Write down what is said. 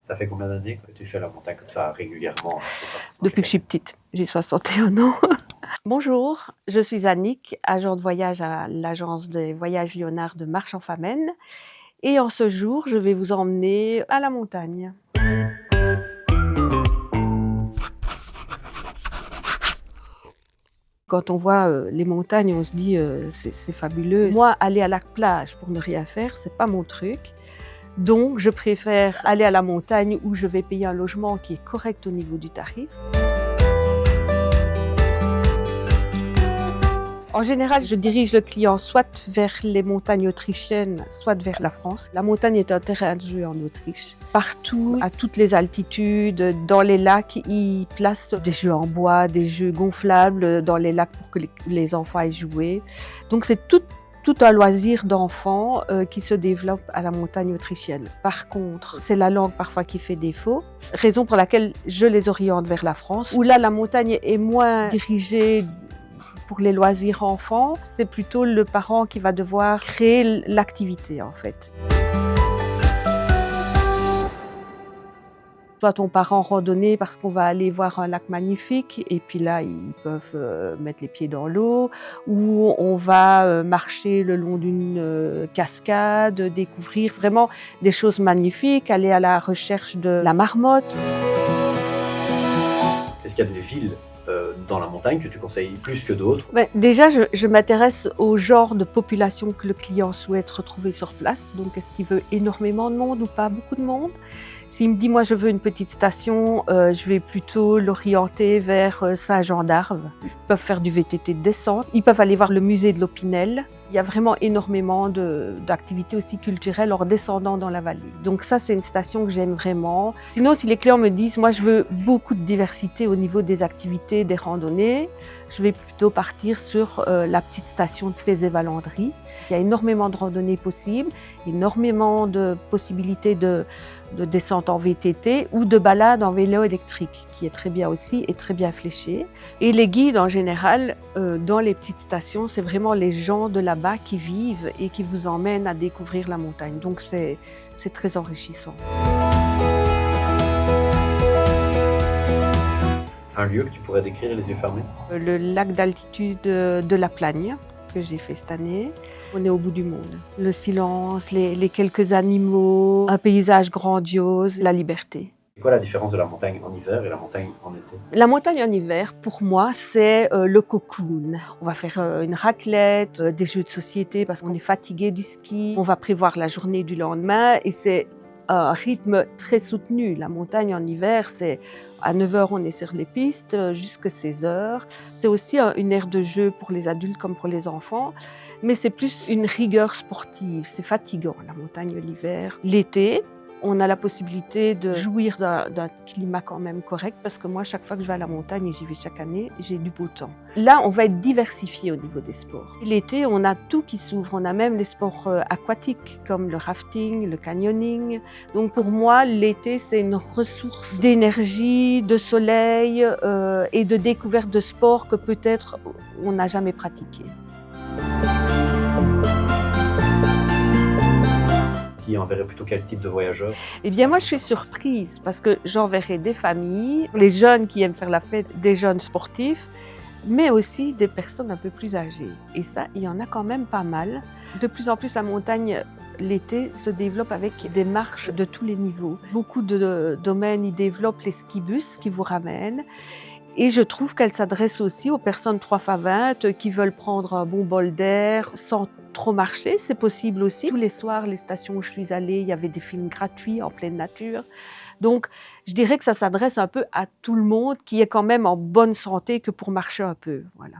Ça fait combien d'années que tu fais la montagne comme ça régulièrement? Depuis que je suis petite, j'ai 61 ans. Bonjour, je suis Annick, agent de voyage à l'agence de voyage Léonard de Marche-en-Famenne. Et en ce jour, je vais vous emmener à la montagne. Quand on voit les montagnes, on se dit c'est fabuleux. Moi, aller à la plage pour ne rien faire, c'est pas mon truc. Donc, je préfère aller à la montagne où je vais payer un logement qui est correct au niveau du tarif. En général, je dirige le client soit vers les montagnes autrichiennes, soit vers la France. La montagne est un terrain de jeu en Autriche. Partout, à toutes les altitudes, dans les lacs, ils placent des jeux en bois, des jeux gonflables dans les lacs pour que les enfants aillent jouer. Donc c'est tout un loisir d'enfants qui se développe à la montagne autrichienne. Par contre, c'est la langue parfois qui fait défaut, raison pour laquelle je les oriente vers la France, où là la montagne est moins dirigée pour les loisirs enfants, c'est plutôt le parent qui va devoir créer l'activité en fait. Soit on part en randonnée parce qu'on va aller voir un lac magnifique et puis là ils peuvent mettre les pieds dans l'eau, ou on va marcher le long d'une cascade, découvrir vraiment des choses magnifiques, aller à la recherche de la marmotte. Est-ce qu'il y a des villes dans la montagne que tu conseilles plus que d'autres? Déjà, je m'intéresse au genre de population que le client souhaite retrouver sur place. Donc, est-ce qu'il veut énormément de monde ou pas beaucoup de monde? S'il me dit, moi, je veux une petite station, je vais plutôt l'orienter vers Saint-Jean-d'Arves. Ils peuvent faire du VTT de descente. Ils peuvent aller voir le musée de l'Opinel. Il y a vraiment énormément d'activités aussi culturelles en descendant dans la vallée. Donc ça, c'est une station que j'aime vraiment. Sinon, si les clients me disent, moi, je veux beaucoup de diversité au niveau des activités, des randonnées, je vais plutôt partir sur la petite station de Plezay-Valandry. Il y a énormément de randonnées possibles, énormément de possibilités de descente en VTT ou de balade en vélo électrique, qui est très bien aussi et très bien fléché. Et les guides, en général, dans les petites stations, c'est vraiment les gens de là-bas qui vivent et qui vous emmènent à découvrir la montagne. Donc c'est très enrichissant. Un lieu que tu pourrais décrire les yeux fermés? Le lac d'altitude de la Plagne, que j'ai fait cette année. On est au bout du monde. Le silence, les quelques animaux, un paysage grandiose, la liberté. C'est quoi la différence de la montagne en hiver et la montagne en été? La montagne en hiver, pour moi, c'est le cocoon. On va faire une raclette, des jeux de société parce qu'on est fatigué du ski. On va prévoir la journée du lendemain et c'est un rythme très soutenu. La montagne en hiver, c'est à 9h, on est sur les pistes jusqu'à 16h. C'est aussi une aire de jeu pour les adultes comme pour les enfants, mais c'est plus une rigueur sportive. C'est fatigant, la montagne l'hiver. L'été, on a la possibilité de jouir d'un climat quand même correct, parce que moi, chaque fois que je vais à la montagne, et j'y vais chaque année, j'ai du beau temps. Là, on va être diversifié au niveau des sports. L'été, on a tout qui s'ouvre. On a même les sports aquatiques, comme le rafting, le canyoning. Donc pour moi, l'été, c'est une ressource d'énergie, de soleil et de découverte de sports que peut-être on n'a jamais pratiqué. Qui enverrait plutôt quel type de voyageurs? Eh bien, moi, je suis surprise parce que j'enverrai des familles, les jeunes qui aiment faire la fête, des jeunes sportifs, mais aussi des personnes un peu plus âgées. Et ça, il y en a quand même pas mal. De plus en plus, la montagne, l'été, se développe avec des marches de tous les niveaux. Beaucoup de domaines y développent les skibus qui vous ramènent. Et je trouve qu'elle s'adresse aussi aux personnes 3x20 qui veulent prendre un bon bol d'air sans trop marcher, c'est possible aussi. Tous les soirs, les stations où je suis allée, il y avait des films gratuits en pleine nature. Donc, je dirais que ça s'adresse un peu à tout le monde qui est quand même en bonne santé que pour marcher un peu. Voilà.